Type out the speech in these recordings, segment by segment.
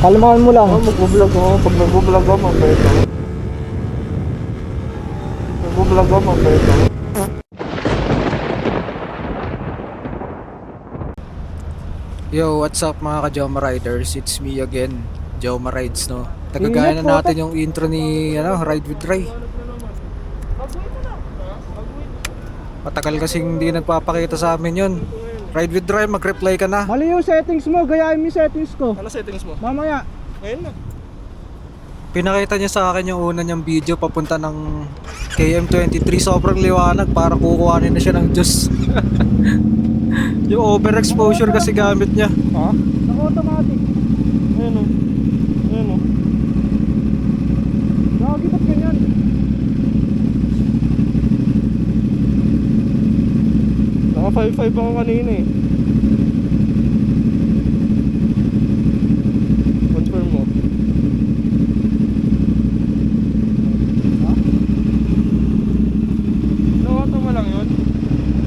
Kalmahan mo lang. Mag-vlog ako. Pag nag-vlog ako, mabait ako. Nag-vlog ako, mabait ako. Yo, what's up mga ka-Joma Riders? It's me again, Joma Rides, no? Tagagaya na natin yung intro ni Ride with Ray. Matagal kasing hindi nagpapakita sa amin yun. Ride with Ray, mag-reply ka na. Mali yung settings mo, gayahin mo yung settings ko. Ano settings mo? Mamaya. Ngayon na. Pinakita niya sa akin yung una niyang video papunta ng KM23. Sobrang liwanag, para kukuhanin na siya ng Diyos. Yung overexposure kasi gamit niya. Ha? Naka-automatic. Ayan o. Ayan o. Gagi, ba't ganyan? Naka 5.5 ako kanina eh. Confirm mo. Ha? Pino-auto mo lang yun?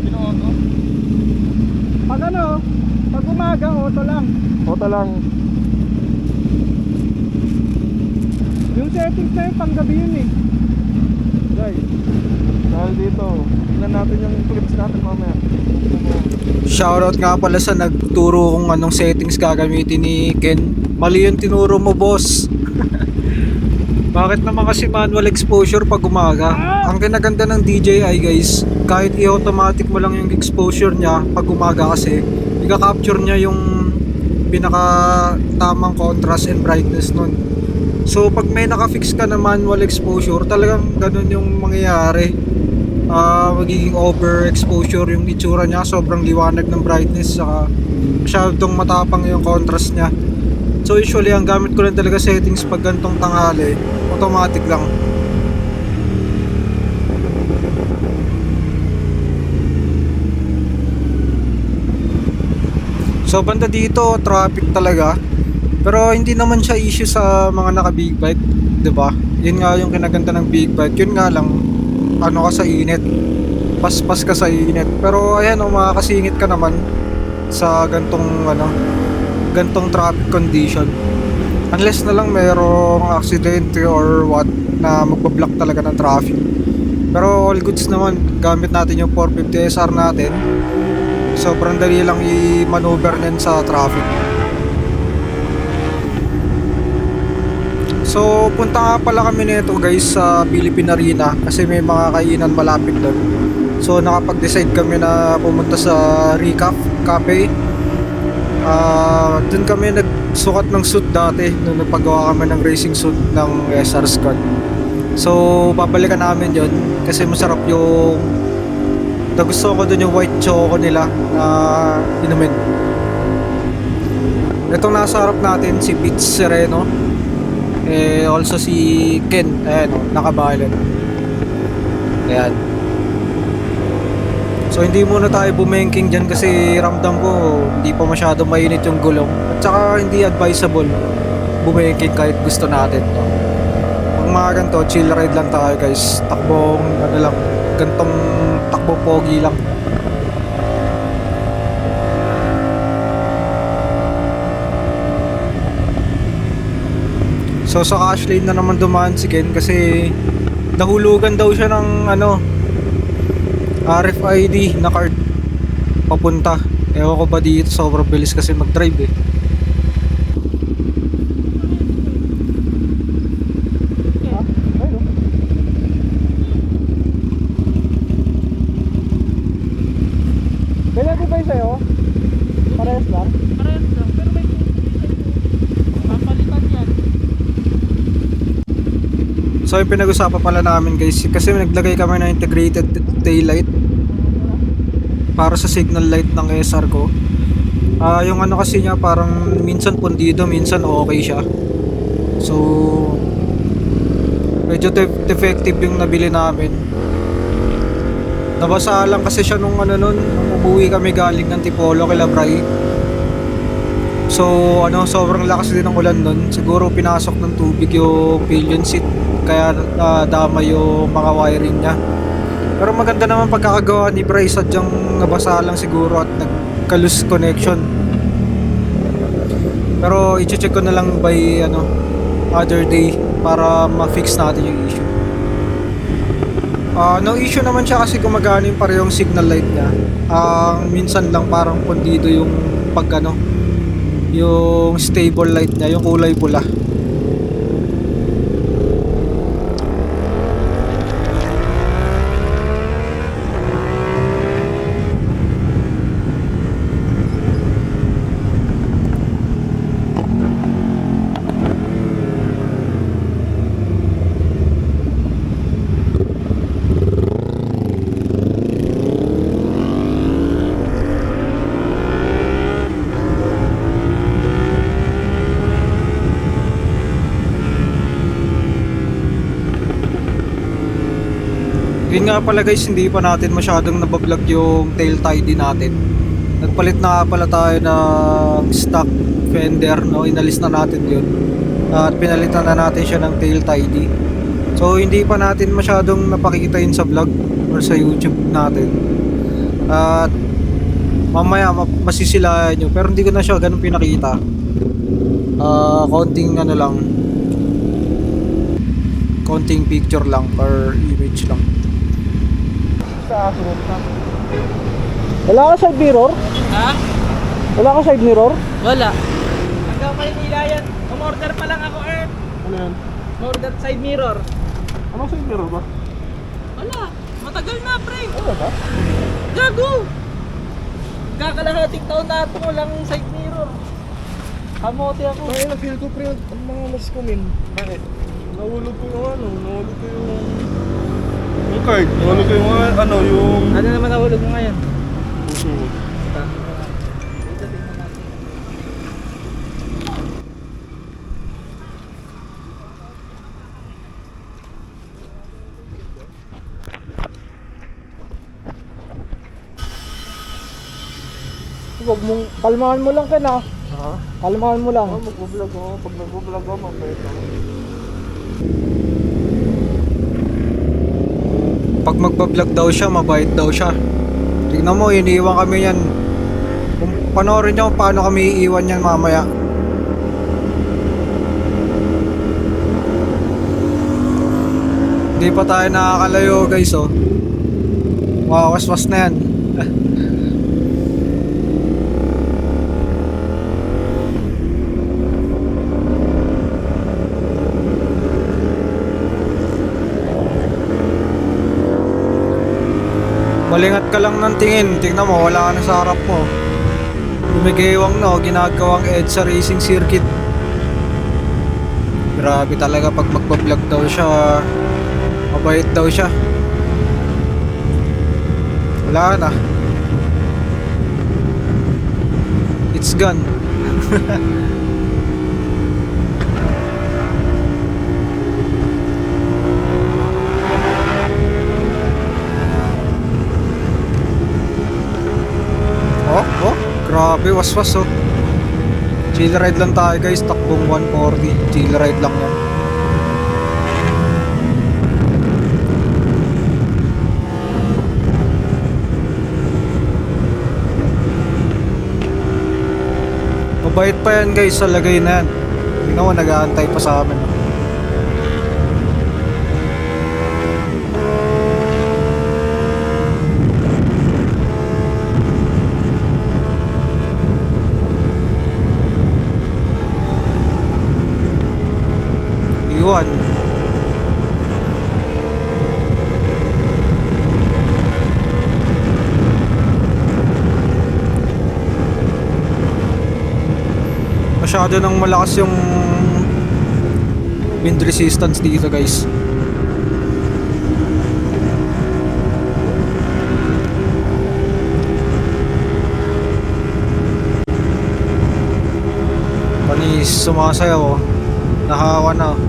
Pino-auto? Pag pag umaga, auto lang. Auto lang. Yung settings na yun, panggabi yun eh. Guys, dahil dito, tingnan natin yung clips natin mamaya. Shoutout nga pala sa nagturo kung anong settings gagamitin ni Ken. Mali yung tinuro mo, boss. Bakit naman kasi manual exposure pag umaga? Ang kinaganda ng DJI guys, kahit i-automatic mo lang yung exposure niya pag umaga kasi, i-capture niya yung pinaka tamang contrast and brightness nun. So pag may nakafix ka na manual exposure, talagang ganun yung mangyayari. Magiging overexposure yung itsura niya, sobrang liwanag ng brightness, saka masyadong matapang yung contrast niya. So usually ang gamit ko lang talaga settings pag gantong tanghali, automatic lang. So banda dito, traffic talaga. Pero hindi naman siya issue sa mga naka big bike, 'di ba? Yun nga yung kinaganda ng big bike. Yun nga lang, ano ka sa init. Paspas ka sa init. Pero ayan, makakasingit ka naman sa gantong traffic condition. Unless na lang mayroong aksidente or what na magbablock talaga ng traffic. Pero all goods naman, gamit natin yung 450 SR natin. Sobrang dali lang i-maneuver niyan sa traffic. So punta nga pala kami nito guys sa Philippine Arena kasi may mga kainan malapit doon. So nakapag-decide kami na pumunta sa Recaf Cafe. Doon kami nagsukat ng suit dati nung nagpagawa kami ng racing suit ng SR Squad. So babalikan namin yon kasi masarap yung gusto ko doon yung white choco nila na inumin. Itong nasa harap natin si Beats Sereno, also si Ken, ayan o, nakabalan. Ayan. So hindi muna tayo bumengking dyan kasi ramdam ko hindi pa masyado mainit yung gulong. At saka hindi advisable bumengking kahit gusto natin, no? Pag mga ganito, chill ride lang tayo guys. Takbong gantong takbo pogi lang. So sa cash lane na naman dumaan si Ken kasi nahulugan daw siya ng RFID na card papunta. Ewan ko ba dito, sobrang bilis kasi mag-drive eh. Kaya di ba yung sa'yo? Parehas lang? Parehas lang, pero may papalitan yan. So yung pinag-usapan pala namin guys, kasi naglagay kami ng integrated taillight para sa signal light ng SR ko. Yung kasi niya parang minsan pundido, minsan okay siya. So medyo defective yung nabili namin. Nabasa lang kasi siya nung umuwi kami galing ng Tipolo kay Labray. So sobrang lakas din ng ulan nun. Siguro pinasok ng tubig yung pillion seat, kaya dama yung mga wiring niya. Pero maganda naman pagkakagawa ni Bryce, sadyang nabasa lang siguro at nagka-loose connection. Pero i-check ko na lang by other day para ma-fix natin yung issue. No issue naman siya kasi gumagana yung parehong signal light niya. Minsan lang parang pundido yung yung stable light niya, yung kulay pula. Yun nga pala guys, hindi pa natin masyadong nabablog yung tail tidy natin. Nagpalit na nga pala tayo ng stock fender, no? Inalis na natin yun. At pinalitan na natin siya ng tail tidy. So hindi pa natin masyadong napakita yun sa vlog or sa YouTube natin. At mamaya masisilayan nyo, pero hindi ko na siya ganun pinakita. Konting picture lang or image lang. Sa asurot na. Wala ka side mirror? Ha? Wala ka side mirror? Wala. Hanggang Maynila yan. Umorder pa lang ako, Earth. Ano yan? Umorder side mirror. Anong side mirror ba? Wala. Matagal na, pre. Ano ba? Gago! Kakalahating taon na ito walang side mirror. Kamote ako. Ay, na-feel ko pre, ang mga mas kumin. Bakit? Nahulog ko yung card. Nahulog ko yung yung Ano naman nahulog mo ngayon? puso. Huwag mong, kalmahan mo lang Ken, ha? Ha? Kalmahan mo lang. Magbablog ako. Pag nagbablog ako, mabait ako. Pag magbablog daw siya, mabait daw siya. Tingnan mo, iniiwan kami yan. Kung panoorin nyo kung paano kami iiwan yan mamaya. Hindi pa tayo nakakalayo guys, oh. Wakaswas na yan. Malingat ka lang ng tingin. Tingnan mo, wala ka na sa harap mo. Lumigewang no, ginagawang EDSA racing circuit. Grabe talaga pag magbablog daw siya. Mabait daw siya. Wala na. It's gone. Oh, grabe, waswas oh. Chill ride lang tayo guys, takbong 140. Chill ride lang yan. Mabait pa yan guys sa lagay na yan. Tingnan mo, nag-aantay pa sa amin. Iwan. Masyado nang malakas yung wind resistance dito guys. Panis sumasayaw oh. Nahawa na oh.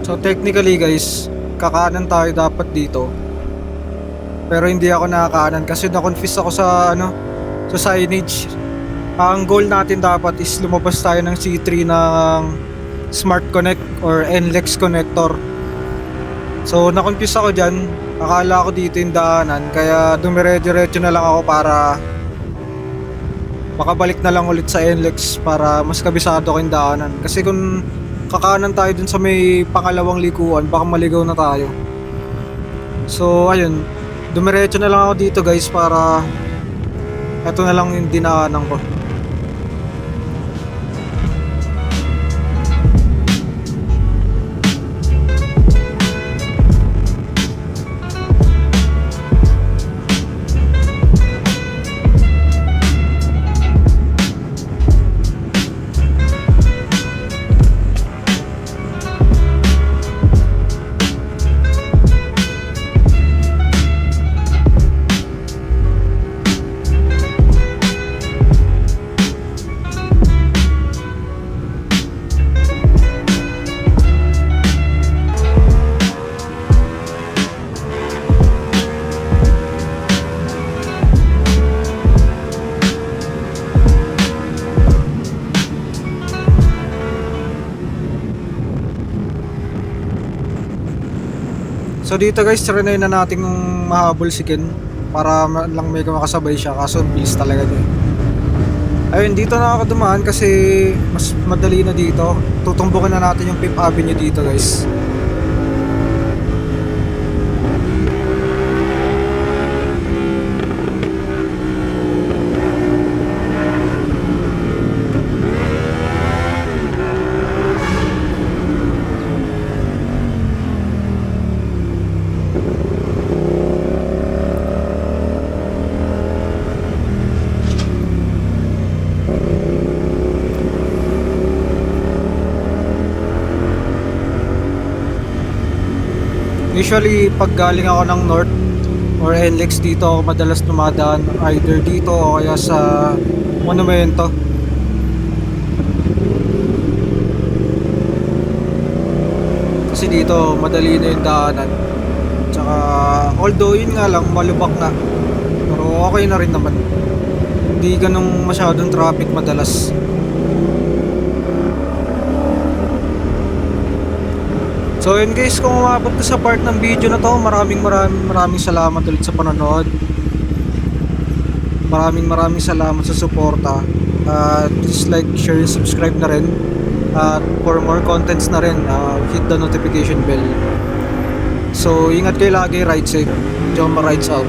So technically guys, kakanan tayo dapat dito. Pero hindi ako nakakanan kasi na-confuse ako sa sa signage. Ang goal natin dapat is lumabas tayo ng C3 ng Smart Connect or NLEX connector. So na-confuse ako dyan. Akala ko dito yung daanan, kaya dumiretso na lang ako para makabalik na lang ulit sa NLEX para mas kabisado ko yung daanan. Kasi kung kakanan tayo dun sa may pangalawang likuan, baka maligaw na tayo. So ayun, dumiretso na lang ako dito guys para eto na lang yung dinaanan ko. So dito guys, trinay na natin mahabol si Ken para lang may makasabay siya, kaso bilis talaga niya. Ayun, dito na ako dumaan kasi mas madali na dito. Tutumbukin na natin yung 5th Avenue dito guys. Usually pag galing ako ng North or NLEX, dito ako madalas dumadaan, either dito o kaya sa Monumento. Kasi dito madali na yung daanan. Tsaka although yun nga lang malubak na, pero okay na rin naman. Hindi ganong masyadong traffic madalas. So yun guys, kung umabot ka sa part ng video na to, maraming salamat ulit sa panonood. Maraming salamat sa suporta. Please like, share, subscribe na rin. At for more contents na rin, hit the notification bell. So ingat kayo lagi, ride safe. Joma rides out.